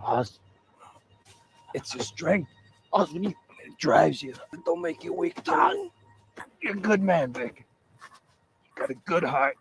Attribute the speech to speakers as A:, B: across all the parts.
A: Oz, it's your strength. Oz, when it drives you, it don't make you weak. You're a good man, Vic. You got a good heart.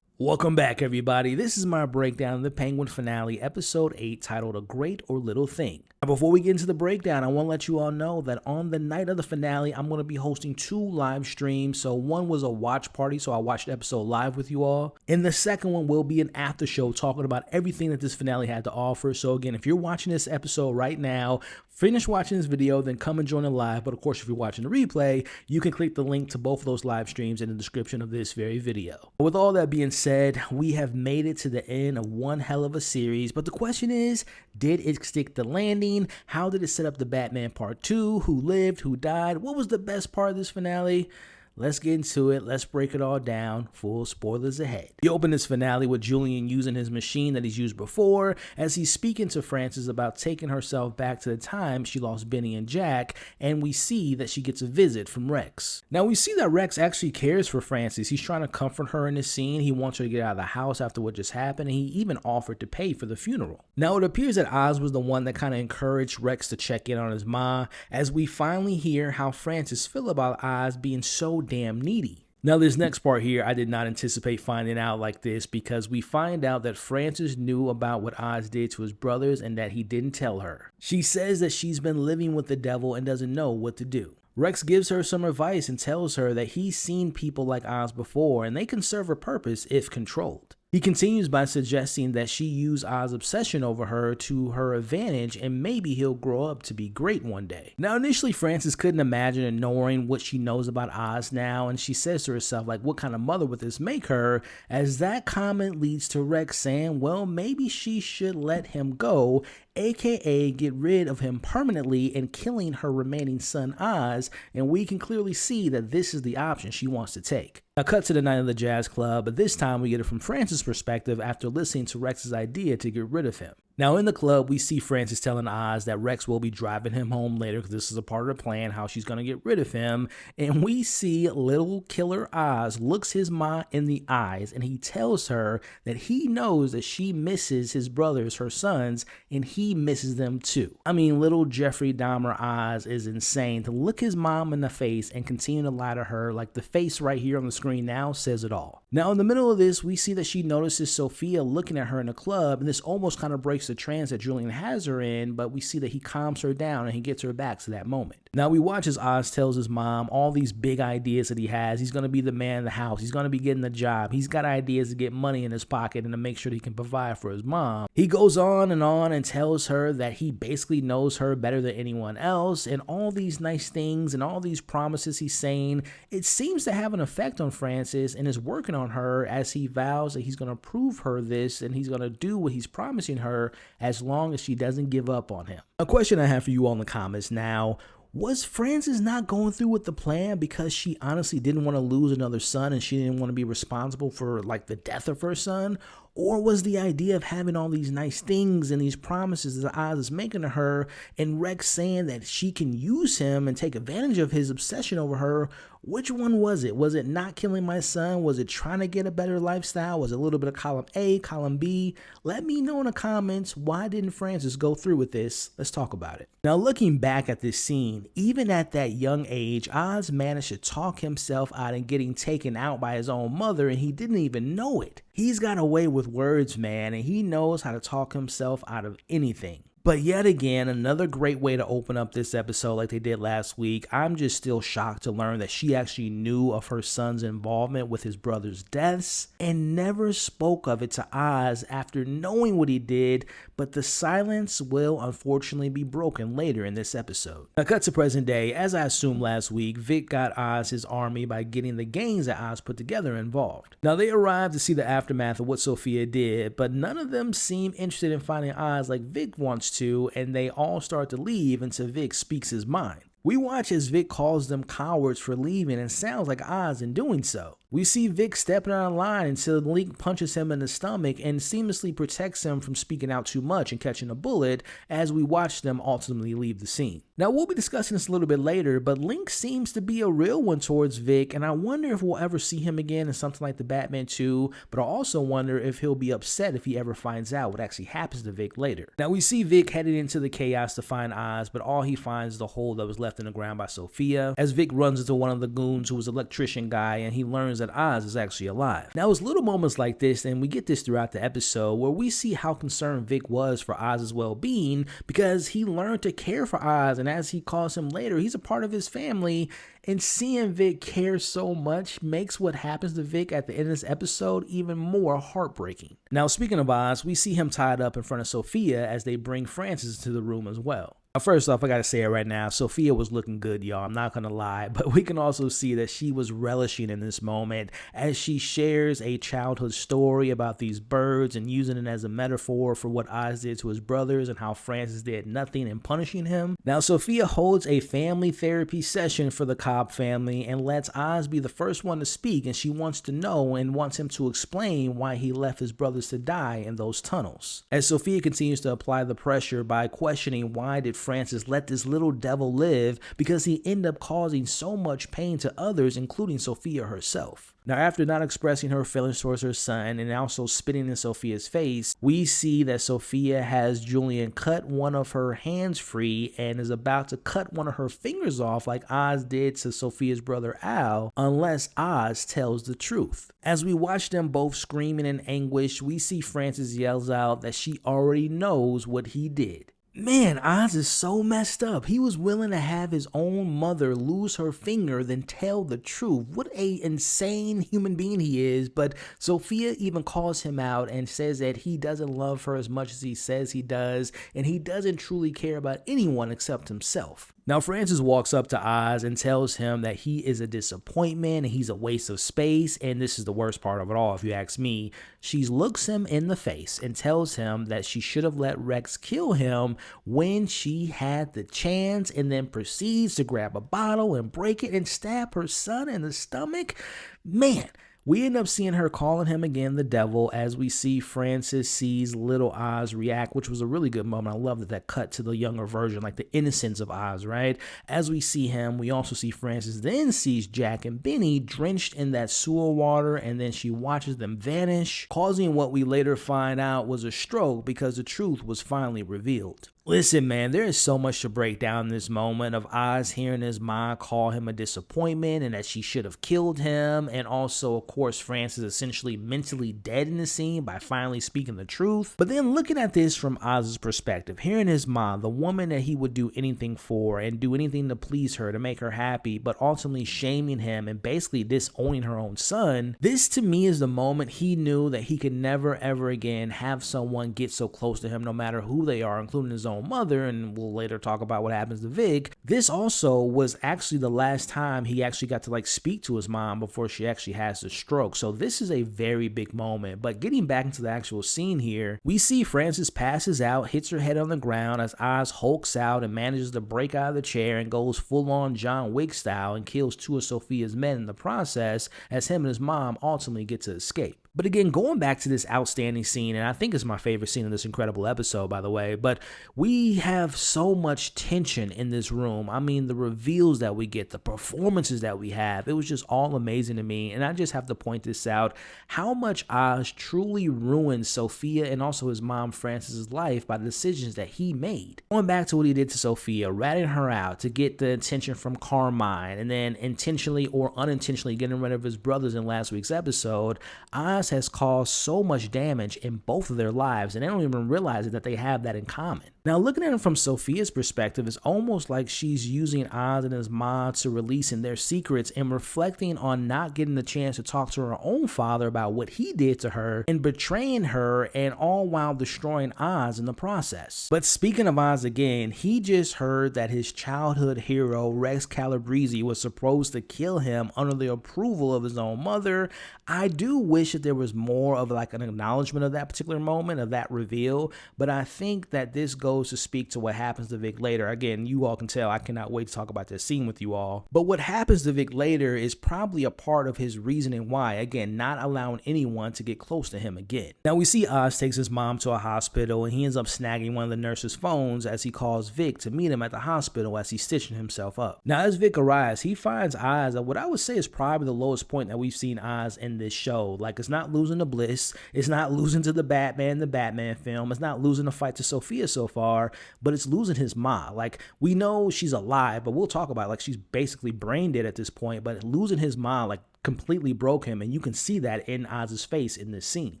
B: Welcome back, everybody. This is my breakdown of the Penguin finale, episode 8, titled A Great or Little Thing. Now, before we get into the breakdown, I want to let you all know that on the night of the finale, I'm going to be hosting 2 live streams. So one was a watch party, so I watched the episode live with you all. And the second one will be an after show talking about everything that this finale had to offer. So again, if you're watching this episode right now, finish watching this video, then come and join it live. But of course, if you're watching the replay, you can click the link to both of those live streams in the description of this very video. With all that being said, we have made it to the end of one hell of a series. But the question is, did it stick the landing? How did it set up the Batman Part 2? Who lived? Who died? What was the best part of this finale? Let's get into it. Let's break it all down. Full spoilers ahead. You open this finale with Julian using his machine that he's used before as he's speaking to Frances about taking herself back to the time she lost Benny and Jack, and we see that she gets a visit from Rex. Now we see that Rex actually cares for Frances. He's trying to comfort her in this scene. He wants her to get out of the house after what just happened, and he even offered to pay for the funeral. Now it appears that Oz was the one that kind of encouraged Rex to check in on his ma, as we finally hear how Frances feels about Oz being so damn needy. Now this next part here, I did not anticipate finding out like this, because we find out that Frances knew about what Oz did to his brothers and that he didn't tell her. She says that she's been living with the devil and doesn't know what to do. Rex gives her some advice and tells her that he's seen people like Oz before and they can serve a purpose if controlled. He continues by suggesting that she use Oz's obsession over her to her advantage, and maybe he'll grow up to be great one day. Now initially Frances couldn't imagine ignoring what she knows about Oz now, and she says to herself, like, what kind of mother would this make her? As that comment leads to Rex saying, well, maybe she should let him go, aka get rid of him permanently and killing her remaining son Oz, and we can clearly see that this is the option she wants to take. Now cut to the night of the jazz club, but this time we get it from Frances' perspective after listening to Rex's idea to get rid of him. Now in the club, we see Frances telling Oz that Rex will be driving him home later because this is a part of the plan, how she's going to get rid of him. And we see little killer Oz looks his ma in the eyes and he tells her that he knows that she misses his brothers, her sons, and he misses them too. I mean, little Jeffrey Dahmer Oz is insane to look his mom in the face and continue to lie to her. Like the face right here on the screen now says it all. Now in the middle of this, we see that she notices Sofia looking at her in the club, and this almost kind of breaks the trance that Julian has her in, but we see that he calms her down and he gets her back to that moment. Now we watch as Oz tells his mom all these big ideas that he has. He's going to be the man of the house. He's going to be getting the job. He's got ideas to get money in his pocket and to make sure that he can provide for his mom. He goes on and tells her that he basically knows her better than anyone else, and all these nice things and all these promises he's saying, it seems to have an effect on Frances and is working on her, as he vows that he's going to prove her this and he's going to do what he's promising her as long as she doesn't give up on him. A question I have for you all in the comments now: was Frances not going through with the plan because she honestly didn't want to lose another son and she didn't want to be responsible for like the death of her son? Or was the idea of having all these nice things and these promises that Oz is making to her and Rex saying that she can use him and take advantage of his obsession over her? Which one was it? Was it not killing my son? Was it trying to get a better lifestyle? Was it a little bit of column A, column B? Let me know in the comments, why didn't Frances go through with this? Let's talk about it. Now looking back at this scene, even at that young age, Oz managed to talk himself out of getting taken out by his own mother, and he didn't even know it. He's got a way with words, man, and he knows how to talk himself out of anything. But yet again, another great way to open up this episode like they did last week. I'm just still shocked to learn that she actually knew of her son's involvement with his brother's deaths and never spoke of it to Oz after knowing what he did, but the silence will unfortunately be broken later in this episode. Now cut to present day. As I assumed last week, Vic got Oz his army by getting the gangs that Oz put together involved. Now they arrived to see the aftermath of what Sofia did, but none of them seem interested in finding Oz like Vic wants to, and they all start to leave until Vic speaks his mind. We watch as Vic calls them cowards for leaving and sounds like Oz in doing so. We see Vic stepping out of line until Link punches him in the stomach and seamlessly protects him from speaking out too much and catching a bullet as we watch them ultimately leave the scene. Now, we'll be discussing this a little bit later, but Link seems to be a real one towards Vic, and I wonder if we'll ever see him again in something like the Batman 2, but I also wonder if he'll be upset if he ever finds out what actually happens to Vic later. Now, we see Vic headed into the chaos to find Oz, but all he finds is the hole that was left in the ground by Sofia, as Vic runs into one of the goons who was an electrician guy, and he learns that Oz is actually alive. Now, it's little moments like this, and we get this throughout the episode, where we see how concerned Vic was for Oz's well-being, because he learned to care for Oz, and as he calls him later, he's a part of his family, and seeing Vic care so much makes what happens to Vic at the end of this episode even more heartbreaking. Now, speaking of Oz, we see him tied up in front of Sofia as they bring Francis into the room as well. Now, first off, I gotta say it right now, Sofia was looking good, y'all, I'm not gonna lie, but we can also see that she was relishing in this moment as she shares a childhood story about these birds and using it as a metaphor for what Oz did to his brothers and how Francis did nothing in punishing him. Now, Sofia holds a family therapy session for the Cobb family and lets Oz be the first one to speak, and she wants to know and wants him to explain why he left his brothers to die in those tunnels. As Sofia continues to apply the pressure by questioning why did Francis let this little devil live, because he ended up causing so much pain to others, including Sofia herself. Now, after not expressing her feelings towards her son and also spitting in Sofia's face, we see that Sofia has Julian cut one of her hands free and is about to cut one of her fingers off like Oz did to Sofia's brother Al, unless Oz tells the truth. As we watch them both screaming in anguish, we see Francis yells out that she already knows what he did. Man, Oz is so messed up. He was willing to have his own mother lose her finger than tell the truth. What a insane human being he is. But Sofia even calls him out and says that he doesn't love her as much as he says he does, and he doesn't truly care about anyone except himself. Now, Francis walks up to Oz and tells him that he is a disappointment and he's a waste of space, and this is the worst part of it all if you ask me. She looks him in the face and tells him that she should have let Rex kill him when she had the chance, and then proceeds to grab a bottle and break it and stab her son in the stomach. Man, we end up seeing her calling him again the devil as we see Francis sees little Oz react, which was a really good moment. I love that cut to the younger version, like the innocence of Oz, right? As we see him, we also see Francis then sees Jack and Benny drenched in that sewer water, and then she watches them vanish, causing what we later find out was a stroke because the truth was finally revealed. Listen, man, there is so much to break down in this moment of Oz hearing his mom call him a disappointment and that she should have killed him, and also, of course, Francis essentially mentally dead in the scene by finally speaking the truth. But then looking at this from Oz's perspective, hearing his mom, the woman that he would do anything for and do anything to please her, to make her happy, but ultimately shaming him and basically disowning her own son, this to me is the moment he knew that he could never ever again have someone get so close to him, no matter who they are, including his own mother, and we'll later talk about what happens to Vic. This also was actually the last time he actually got to speak to his mom before she actually has the stroke. So this is a very big moment. But getting back into the actual scene here, we see Frances passes out, hits her head on the ground as Oz hulks out and manages to break out of the chair and goes full on John Wick style and kills two of Sofia's men in the process, as him and his mom ultimately get to escape. But again, going back to this outstanding scene, and I think it's my favorite scene in this incredible episode, by the way, but we have so much tension in this room. I mean, the reveals that we get, the performances that we have, it was just all amazing to me. And I just have to point this out, how much Oz truly ruined Sofia and also his mom Frances' life by the decisions that he made. Going back to what he did to Sofia, ratting her out to get the attention from Carmine, and then intentionally or unintentionally getting rid of his brothers in last week's episode, Oz has caused so much damage in both of their lives, and they don't even realize it that they have that in common. Now, looking at it from Sofia's perspective, it's almost like she's using Oz and his mom to releasing their secrets and reflecting on not getting the chance to talk to her own father about what he did to her and betraying her, and all while destroying Oz in the process. But speaking of Oz again, he just heard that his childhood hero Rex Calabrese was supposed to kill him under the approval of his own mother. I do wish that there there was more of like an acknowledgement of that particular moment, of that reveal, but I think that this goes to speak to what happens to Vic later. Again, you all can tell I cannot wait to talk about this scene with you all. But what happens to Vic later is probably a part of his reasoning why, again, not allowing anyone to get close to him again. Now we see Oz takes his mom to a hospital, and he ends up snagging one of the nurse's phones as he calls Vic to meet him at the hospital as he's stitching himself up. Now as Vic arrives, he finds Oz at what I would say is probably the lowest point that we've seen Oz in this show. Like, it's not losing to Bliss, it's not losing to the Batman film, it's not losing the fight to Sofia so far, but it's losing his ma. Like, we know she's alive, but we'll talk about it, like she's basically brain dead at this point, but losing his ma like completely broke him, and you can see that in Oz's face in this scene.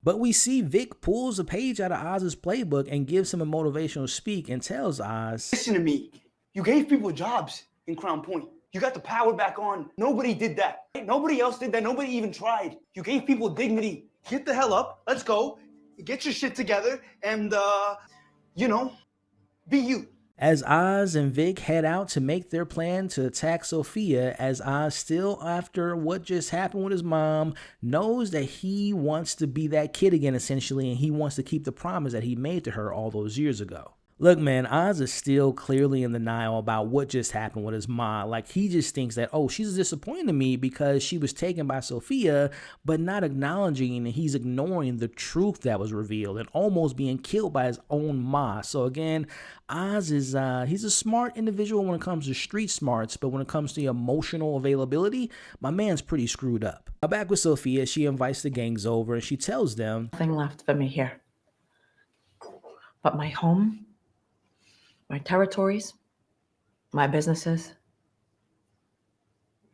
B: But we see Vic pulls a page out of Oz's playbook and gives him a motivational speak and tells Oz,
C: listen to me, you gave people jobs in Crown Point. You got the power back on. Nobody did that. Nobody else did that. Nobody even tried. You gave people dignity. Get the hell up. Let's go. Get your shit together and, be you.
B: As Oz and Vic head out to make their plan to attack Sofia, as Oz, still after what just happened with his mom, knows that he wants to be that kid again, essentially, and he wants to keep the promise that he made to her all those years ago. Look, man, Oz is still clearly in denial about what just happened with his mom. Like, he just thinks that, oh, she's disappointed in me because she was taken by Sofia, but not acknowledging, and he's ignoring the truth that was revealed and almost being killed by his own ma. So again, Oz is, he's a smart individual when it comes to street smarts, but when it comes to emotional availability, my man's pretty screwed up. Now back with Sofia, she invites the gangs over and she tells them,
D: nothing left for me here. But my home, my territories, my businesses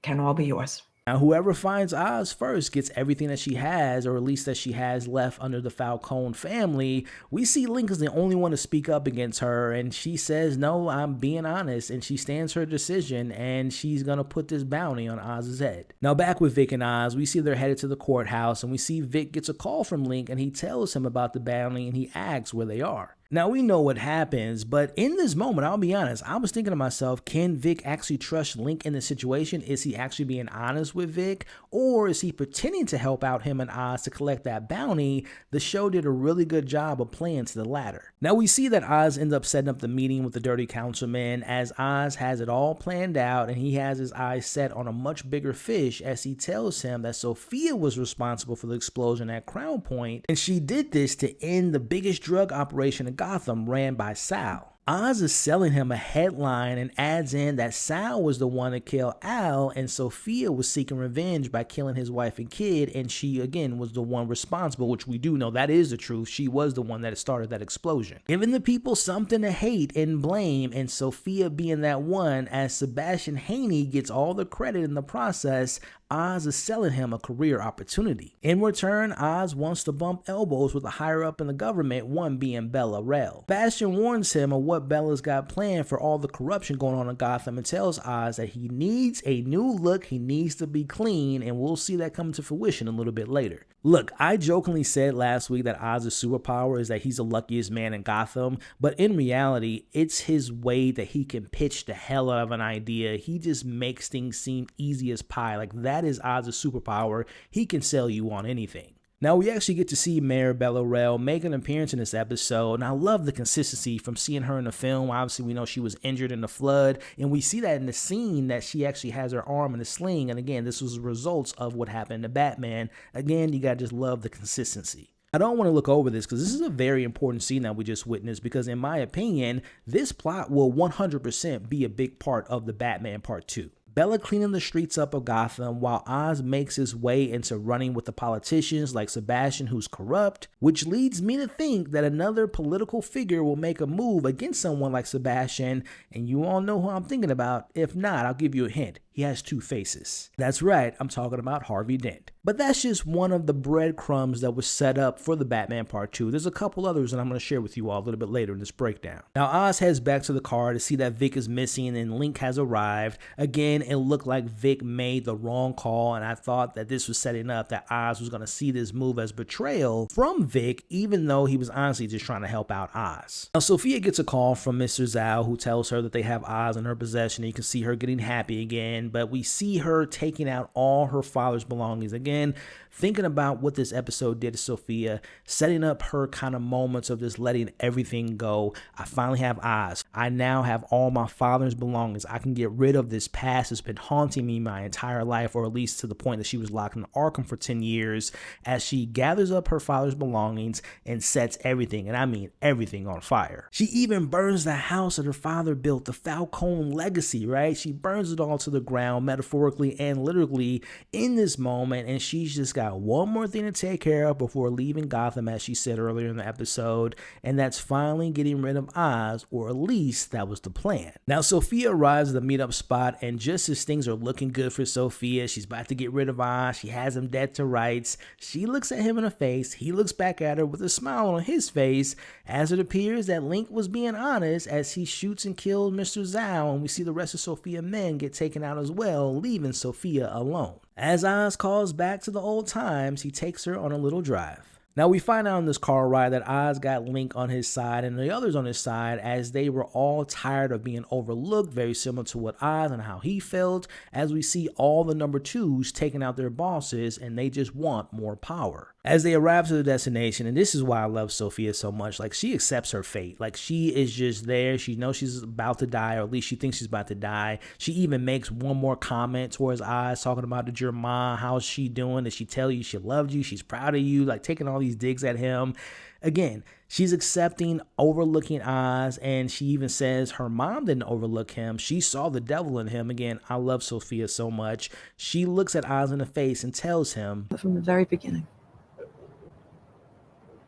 D: can all be yours.
B: Now, whoever finds Oz first gets everything that she has, or at least that she has left under the Falcone family. We see Link is the only one to speak up against her, and she says, no, I'm being honest, and she stands her decision, and she's gonna put this bounty on Oz's head. Now, back with Vic and Oz, we see they're headed to the courthouse, and we see Vic gets a call from Link, and he tells him about the bounty, and he asks where they are. Now, we know what happens, but in this moment, I'll be honest, I was thinking to myself, can Vic actually trust Link in this situation? Is he actually being honest with Vic? Or is he pretending to help out him and Oz to collect that bounty? The show did a really good job of playing to the latter. Now, we see that Oz ends up setting up the meeting with the Dirty Councilman, as Oz has it all planned out, and he has his eyes set on a much bigger fish as he tells him that Sofia was responsible for the explosion at Crown Point, and she did this to end the biggest drug operation in Gotham, ran by Sal. Oz is selling him a headline and adds in that Sal was the one to kill Al, and Sofia was seeking revenge by killing his wife and kid, and she again was the one responsible, which we do know that is the truth. She was the one that started that explosion, giving the people something to hate and blame, and Sofia being that one. As Sebastian Haney gets all the credit in the process, Oz is selling him a career opportunity. In return, Oz wants to bump elbows with a higher up in the government, one being Bella Rell. Sebastian warns him of what Bella's got planned for all the corruption going on in Gotham, and tells Oz that he needs a new look, he needs to be clean, and we'll see that come to fruition a little bit later. Look, I jokingly said last week that Oz's superpower is that he's the luckiest man in Gotham, but in reality, it's his way that he can pitch the hell out of an idea. He just makes things seem easy as pie. Like, that is Oz's superpower. He can sell you on anything. Now, we actually get to see Mayor Bella Rell make an appearance in this episode, and I love the consistency from seeing her in the film. Obviously, we know she was injured in the flood, and we see that in the scene that she actually has her arm in a sling, and again, this was the results of what happened to Batman. Again, you gotta just love the consistency. I don't want to look over this because this is a very important scene that we just witnessed, because in my opinion, this plot will 100% be a big part of the Batman Part 2. Bella cleaning the streets up of Gotham while Oz makes his way into running with the politicians like Sebastian, who's corrupt, which leads me to think that another political figure will make a move against someone like Sebastian, and you all know who I'm thinking about. If not, I'll give you a hint. He has two faces. That's right, I'm talking about Harvey Dent. But that's just one of the breadcrumbs that was set up for the Batman Part 2. There's a couple others that I'm going to share with you all a little bit later in this breakdown. Now, Oz heads back to the car to see that Vic is missing and Link has arrived. Again, it looked like Vic made the wrong call, and I thought that this was setting up that Oz was going to see this move as betrayal from Vic, even though he was honestly just trying to help out Oz. Now, Sofia gets a call from Mr. Zhao, who tells her that they have Oz in her possession. You can see her getting happy again, but we see her taking out all her father's belongings. Again, thinking about what this episode did to Sofia, setting up her kind of moments of just letting everything go. I finally have Oz. I now have all my father's belongings. I can get rid of this past that's been haunting me my entire life, or at least to the point that she was locked in Arkham for 10 years, as she gathers up her father's belongings and sets everything, and I mean everything, on fire. She even burns the house that her father built, the Falcone legacy, right? She burns it all to the ground, metaphorically and literally, in this moment, and she's just got one more thing to take care of before leaving Gotham, as she said earlier in the episode, and that's finally getting rid of Oz, or at least that was the plan. Now, Sofia arrives at the meetup spot, and just as things are looking good for Sofia, she's about to get rid of Oz, she has him dead to rights, she looks at him in the face, he looks back at her with a smile on his face, as it appears that Link was being honest as he shoots and kills Mr. Zhao, and we see the rest of Sofia's men get taken out as well, leaving Sofia alone. As Oz calls back to the old times, he takes her on a little drive. Now, we find out in this car ride that Oz got Link on his side and the others on his side, as they were all tired of being overlooked, very similar to what Oz and how he felt, as we see all the number twos taking out their bosses and they just want more power. As they arrive to the destination, and this is why I love Sofia so much, like, she accepts her fate. Like, she is just there. She knows she's about to die, or at least she thinks she's about to die. She even makes one more comment towards Oz, talking about, did your mom, how's she doing? Did she tell you she loved you? She's proud of you, like taking all these digs at him. Again, she's accepting, overlooking Oz, and she even says her mom didn't overlook him. She saw the devil in him. Again, I love Sofia so much. She looks at Oz in the face and tells him,
D: From the very beginning,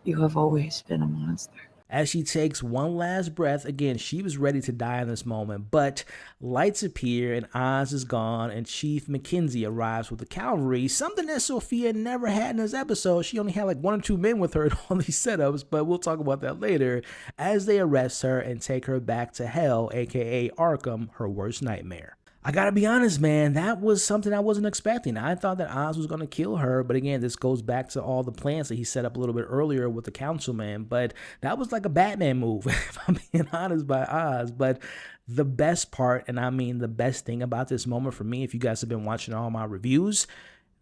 D: you have always been a monster.
B: As she takes one last breath, again, she was ready to die in this moment, but lights appear and Oz is gone, and Chief Mackenzie arrives with the cavalry, something that Sofia never had in this episode. She only had like 1 or 2 men with her in all these setups, but we'll talk about that later, as they arrest her and take her back to hell, aka Arkham, her worst nightmare. I gotta be honest, man, that was something I wasn't expecting. I thought that Oz was gonna kill her, but again, this goes back to all the plans that he set up a little bit earlier with the councilman, but that was like a Batman move, if I'm being honest, by Oz. But the best part, and I mean the best thing about this moment for me, if you guys have been watching all my reviews,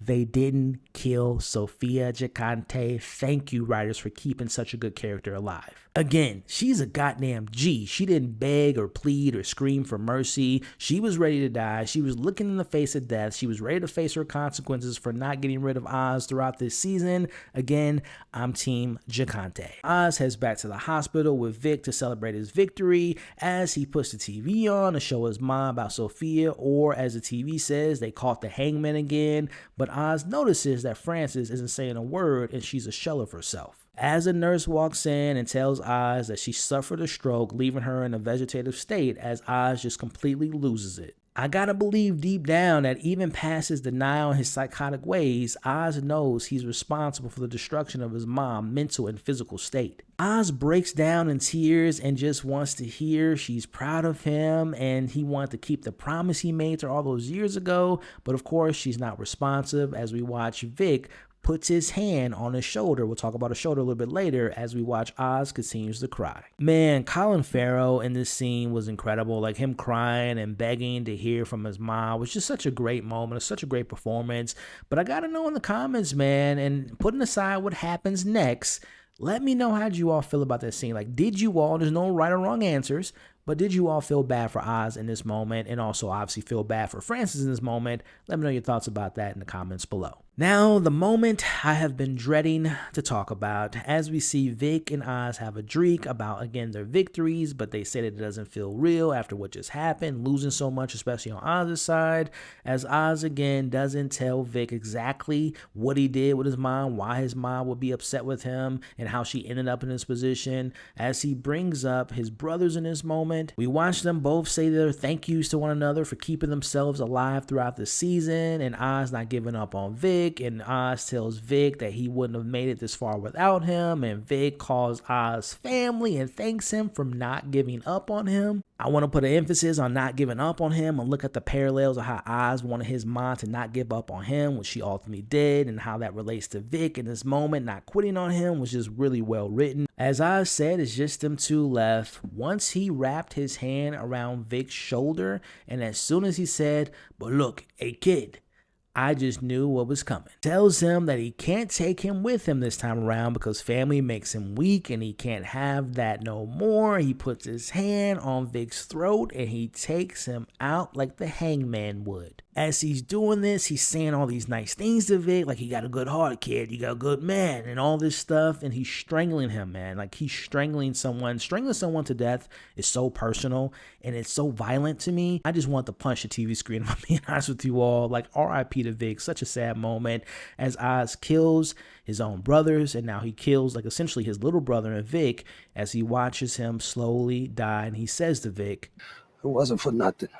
B: they didn't kill Sofia Gigante. Thank you, writers, for keeping such a good character alive. Again, she's a goddamn G. She didn't beg or plead or scream for mercy. She was ready to die. She was looking in the face of death. She was ready to face her consequences for not getting rid of Oz throughout this season. Again, I'm Team Gigante. Oz heads back to the hospital with Vic to celebrate his victory, as he puts the TV on to show his mom about Sofia, or as the TV says, they caught the hangman again, but Oz notices that Frances isn't saying a word and she's a shell of herself. As a nurse walks in and tells Oz that she suffered a stroke, leaving her in a vegetative state, as Oz just completely loses it. I gotta believe deep down that even past his denial and his psychotic ways, Oz knows he's responsible for the destruction of his mom's mental and physical state. Oz breaks down in tears and just wants to hear she's proud of him, and he wanted to keep the promise he made to her all those years ago, but of course she's not responsive, as we watch Vic puts his hand on his shoulder. We'll talk about his shoulder a little bit later, as we watch Oz continues to cry. Man, Colin Farrell in this scene was incredible. Like, him crying and begging to hear from his mom was just such a great moment, such a great performance. But I gotta know in the comments, man, and putting aside what happens next, let me know how you all feel about that scene. Like, did you all, there's no right or wrong answers, but did you all feel bad for Oz in this moment, and also obviously feel bad for Frances in this moment? Let me know your thoughts about that in the comments below. Now, the moment I have been dreading to talk about, as we see Vic and Oz have a drink about, again, their victories, but they say that it doesn't feel real after what just happened, losing so much, especially on Oz's side, as Oz, again, doesn't tell Vic exactly what he did with his mom, why his mom would be upset with him, and how she ended up in this position, as he brings up his brothers in this moment. We watch them both say their thank yous to one another for keeping themselves alive throughout the season, and Oz not giving up on Vic, and Oz tells Vic that he wouldn't have made it this far without him, and Vic calls Oz family and thanks him for not giving up on him. I want to put an emphasis on not giving up on him and look at the parallels of how Oz wanted his mom to not give up on him, which she ultimately did, and how that relates to Vic in this moment not quitting on him was just really well written. As Oz said, it's just them two left. Once he wrapped his hand around Vic's shoulder, and as soon as he said, "But look, hey kid, I just knew what was coming. Tells him that he can't take him with him this time around because family makes him weak and he can't have that no more. He puts his hand on Vic's throat and he takes him out like the hangman would. As he's doing this, he's saying all these nice things to Vic, like, you got a good heart, kid, you got a good man, and all this stuff, and he's strangling him, man. Like, he's strangling someone. Strangling someone to death is so personal, and it's so violent to me. I just want to punch the TV screen, if I'm being honest with you all. Like, R.I.P. to Vic, such a sad moment, as Oz kills his own brothers, and now he kills, like, essentially his little brother and Vic, as he watches him slowly die, and he says to Vic,
A: "It wasn't for nothing."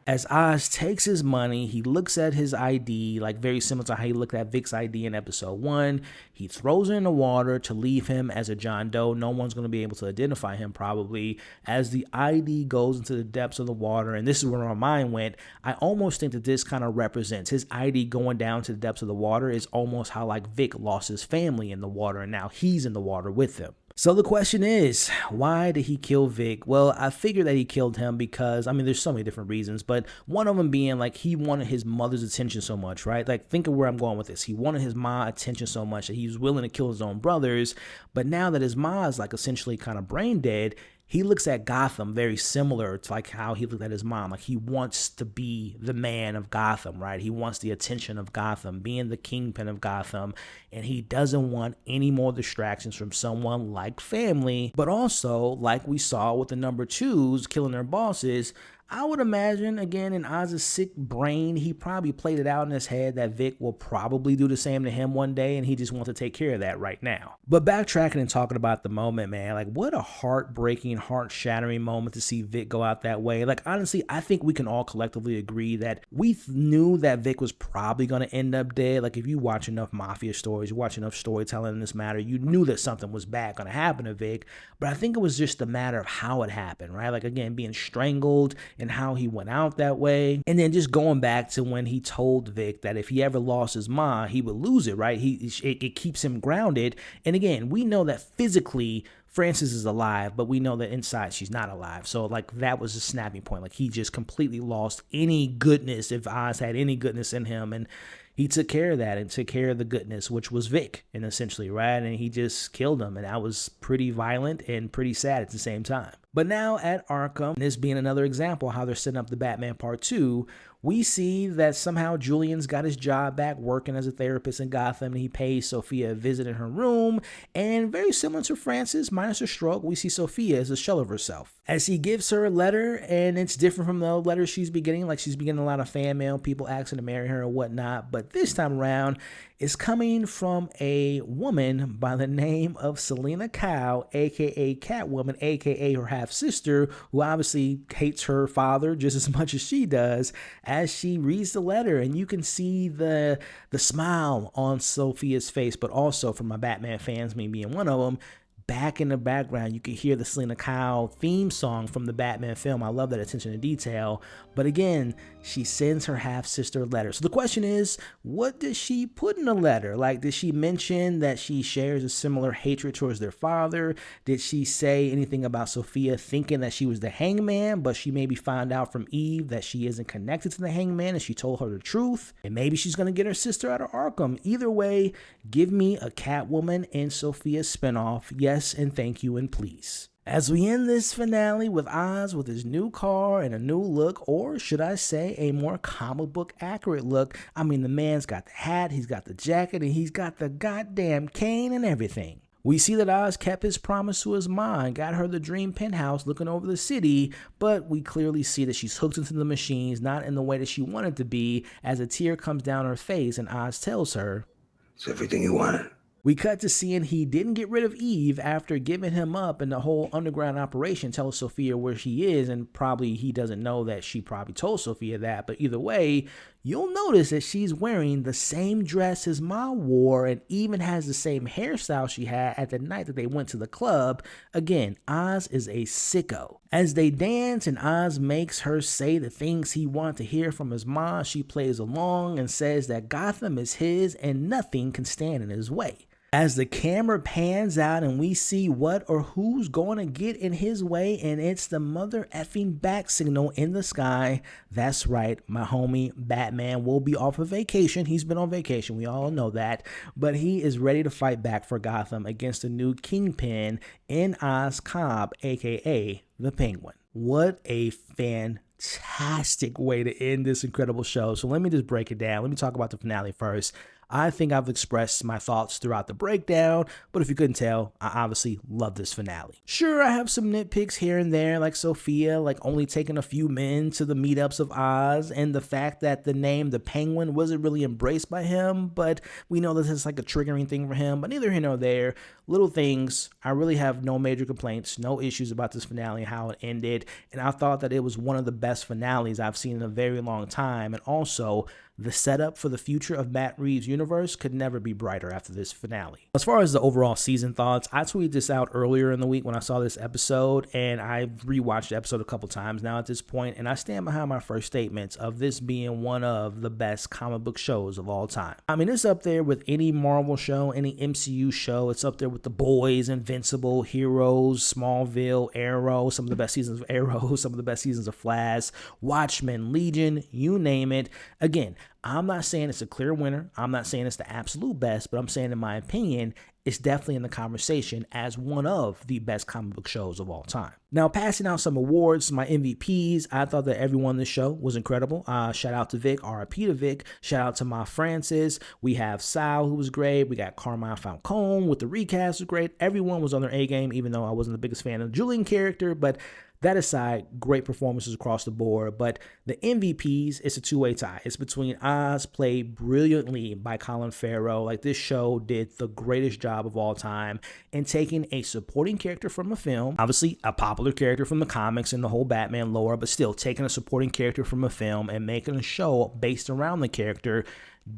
B: As Oz takes his money, he looks at his ID, like very similar to how he looked at Vic's ID in episode 1. He throws it in the water to leave him as a John Doe. No one's going to be able to identify him probably. As the ID goes into the depths of the water, and this is where my mind went, I almost think that this kind of represents his ID going down to the depths of the water is almost how like Vic lost his family in the water, and now he's in the water with them. So the question is, why did he kill Vic? Well, I figure that he killed him because, I mean, there's so many different reasons, but one of them being like he wanted his mother's attention so much, right? Like, think of where I'm going with this. He wanted his ma attention so much that he was willing to kill his own brothers, but now that his ma is like essentially kind of brain dead, he looks at Gotham very similar to like how he looked at his mom. Like, he wants to be the man of Gotham, right? He wants the attention of Gotham, being the kingpin of Gotham, and he doesn't want any more distractions from someone like family. But also, like we saw with the number 2s killing their bosses, I would imagine, again, in Oz's sick brain, he probably played it out in his head that Vic will probably do the same to him one day, and he just wants to take care of that right now. But backtracking and talking about the moment, man, like, what a heartbreaking, heart-shattering moment to see Vic go out that way. Like, honestly, I think we can all collectively agree that we knew that Vic was probably going to end up dead. Like, if you watch enough mafia stories, you watch enough storytelling in this matter, you knew that something was bad going to happen to Vic, but I think it was just a matter of how it happened, right? Like, again, being strangled, and how he went out that way. And then just going back to when he told Vic that if he ever lost his ma, he would lose it, right? It keeps him grounded. And again, we know that physically Frances is alive, but we know that inside she's not alive. So like that was a snapping point. Like he just completely lost any goodness, if Oz had any goodness in him. And he took care of that and took care of the goodness, which was Vic, and essentially, right? And he just killed him. And that was pretty violent and pretty sad at the same time. But now at Arkham, this being another example how they're setting up the Batman Part 2, we see that somehow Julian's got his job back working as a therapist in Gotham, and he pays Sofia a visit in her room. And very similar to Frances, minus her stroke, we see Sofia as a shell of herself. As he gives her a letter, and it's different from the letters she's been getting, like she's been getting a lot of fan mail, people asking to marry her and whatnot. But this time around, it's coming from a woman by the name of Selena Kyle, aka Catwoman, aka her half-sister, who obviously hates her father just as much as she does, as she reads the letter. And you can see the smile on Sofia's face, but also for my Batman fans, me being one of them, back in the background, you can hear the Selena Kyle theme song from the Batman film. I love that attention to detail. But again, she sends her half-sister a letter. So the question is, what does she put in the letter? Like, did she mention that she shares a similar hatred towards their father? Did she say anything about Sofia thinking that she was the hangman, but she maybe found out from Eve that she isn't connected to the hangman and she told her the truth? And maybe she's going to get her sister out of Arkham. Either way, give me a Catwoman and Sofia spinoff. Yes, and thank you, and please. As we end this finale with Oz with his new car and a new look, or should I say a more comic book accurate look. I mean, the man's got the hat, he's got the jacket, and he's got the goddamn cane and everything. We see that Oz kept his promise to his mom and got her the dream penthouse looking over the city, but we clearly see that she's hooked into the machines, not in the way that she wanted to be, as a tear comes down her face and Oz tells her,
A: "It's everything you wanted."
B: We cut to seeing he didn't get rid of Eve after giving him up, and the whole underground operation tells Sofia where she is, and probably he doesn't know that she probably told Sofia that, but either way, you'll notice that she's wearing the same dress his mom wore and even has the same hairstyle she had at the night that they went to the club. Again, Oz is a sicko. As they dance and Oz makes her say the things he wanted to hear from his mom, she plays along and says that Gotham is his and nothing can stand in his way. as the camera pans out and we see what or who's going to get in his way, and it's the mother effing bat signal in the sky. That's right, my homie Batman will be off of vacation. He's been on vacation, we all know that, but he is ready to fight back for Gotham against the new kingpin in Oz Cobb, aka the Penguin. What a fantastic way to end this incredible show. So let me just break it down. Let me talk about the finale first. I think I've expressed my thoughts throughout the breakdown, but if you couldn't tell, I obviously love this finale. Sure, I have some nitpicks here and there, like Sofia, like only taking a few men to the meetups of Oz, and the fact that the name the Penguin wasn't really embraced by him, but we know this is like a triggering thing for him, but neither here nor there. Little things. I really have no major complaints, no issues about this finale and how it ended, and I thought that it was one of the best finales I've seen in a very long time, and also the setup for the future of Matt Reeves' universe could never be brighter after this finale. As far as the overall season thoughts, I tweeted this out earlier in the week when I saw this episode, and I've rewatched the episode a couple times now at this point, and I stand behind my first statements of this being one of the best comic book shows of all time. I mean, it's up there with any Marvel show, any MCU show. It's up there with The Boys, Invincible, Heroes, Smallville, Arrow, some of the best seasons of Arrow, some of the best seasons of Flash, Watchmen, Legion, you name it. Again, I'm not saying it's a clear winner. I'm not saying it's the absolute best, but I'm saying in my opinion, it's definitely in the conversation as one of the best comic book shows of all time. Now, passing out some awards, my MVPs, I thought that everyone in the show was incredible. Shout out to Vic, RIP to Vic. Shout out to Ma Francis. We have Sal, who was great. We got Carmine Falcone with the recast was great. Everyone was on their A game, even though I wasn't the biggest fan of the Julian character, but that aside, great performances across the board, but the MVPs, it's a two-way tie. It's between Oz, played brilliantly by Colin Farrell. Like, this show did the greatest job of all time in taking a supporting character from a film, obviously a popular character from the comics and the whole Batman lore, but still taking a supporting character from a film and making a show based around the character,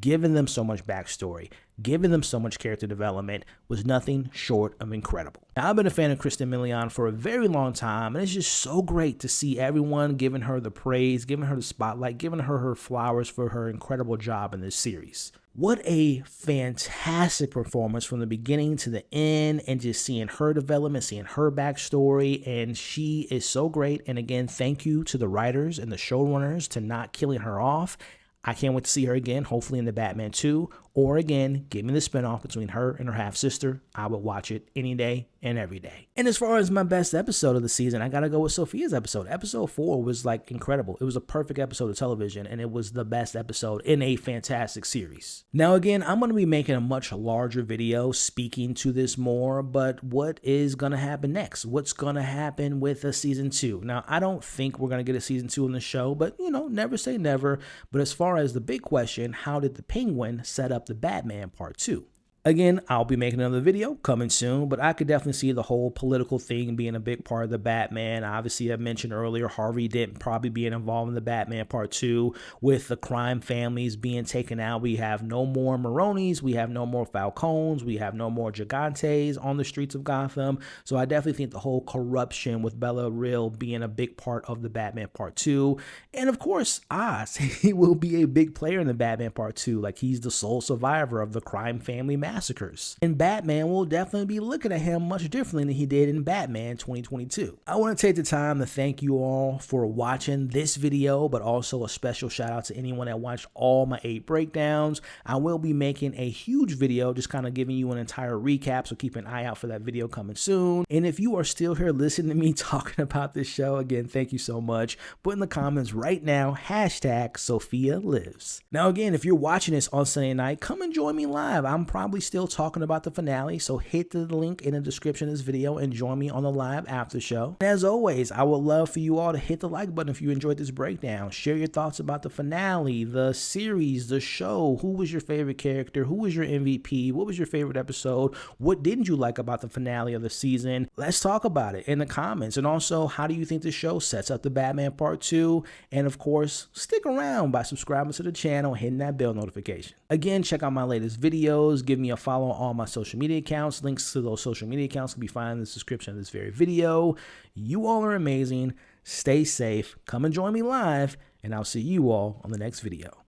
B: giving them so much backstory, giving them so much character development was nothing short of incredible. Now, I've been a fan of Cristin Milioti for a very long time, and it's just so great to see everyone giving her the praise, giving her the spotlight, giving her her flowers for her incredible job in this series. What a fantastic performance from the beginning to the end, and just seeing her development, seeing her backstory, and she is so great. And again, thank you to the writers and the showrunners to not killing her off. I can't wait to see her again, hopefully in the Batman 2, or again, give me the spinoff between her and her half-sister. I would watch it any day and every day. And as far as my best episode of the season, I gotta go with Sofia's episode. Episode 4 was like incredible. It was a perfect episode of television, and it was the best episode in a fantastic series. Now again, I'm gonna be making a much larger video speaking to this more, but what is gonna happen next? What's gonna happen with a season 2? Now, I don't think we're gonna get a season 2 in the show, but you know, never say never. But as far as the big question, how did the Penguin set up the Batman Part 2? Again, I'll be making another video coming soon, but I could definitely see the whole political thing being a big part of the Batman. Obviously, I mentioned earlier, Harvey Dent probably being involved in the Batman Part 2 with the crime families being taken out. We have no more Maronis, we have no more Falcones, we have no more Gigantes on the streets of Gotham. So I definitely think the whole corruption with Bella Real being a big part of the Batman Part 2. And of course, Oz, he will be a big player in the Batman Part 2. Like, he's the sole survivor of the crime family massacres. And Batman will definitely be looking at him much differently than he did in Batman 2022. I want to take the time to thank you all for watching this video, but also a special shout out to anyone that watched all my 8 breakdowns. I will be making a huge video just kind of giving you an entire recap, so keep an eye out for that video coming soon. And if you are still here listening to me talking about this show, again, thank you so much. Put in the comments right now, #SophiaLives. Now again, if you're watching this on Sunday night, come and join me live. I'm probably still talking about the finale, so hit the link in the description of this video and join me on the live after show. And as always, I would love for you all to hit the like button if you enjoyed this breakdown. Share your thoughts about the finale, the series, the show. Who was your favorite character? Who was your MVP? What was your favorite episode? What didn't you like about the finale of the season? Let's talk about it in the comments. And also, how do you think the show sets up the Batman Part 2? And of course, stick around by subscribing to the channel and hitting that bell notification. Again, check out my latest videos. Give me a follow on all my social media accounts. Links to those social media accounts can be found in the description of this very video. You all are amazing. Stay safe. Come and join me live, and I'll see you all on the next video.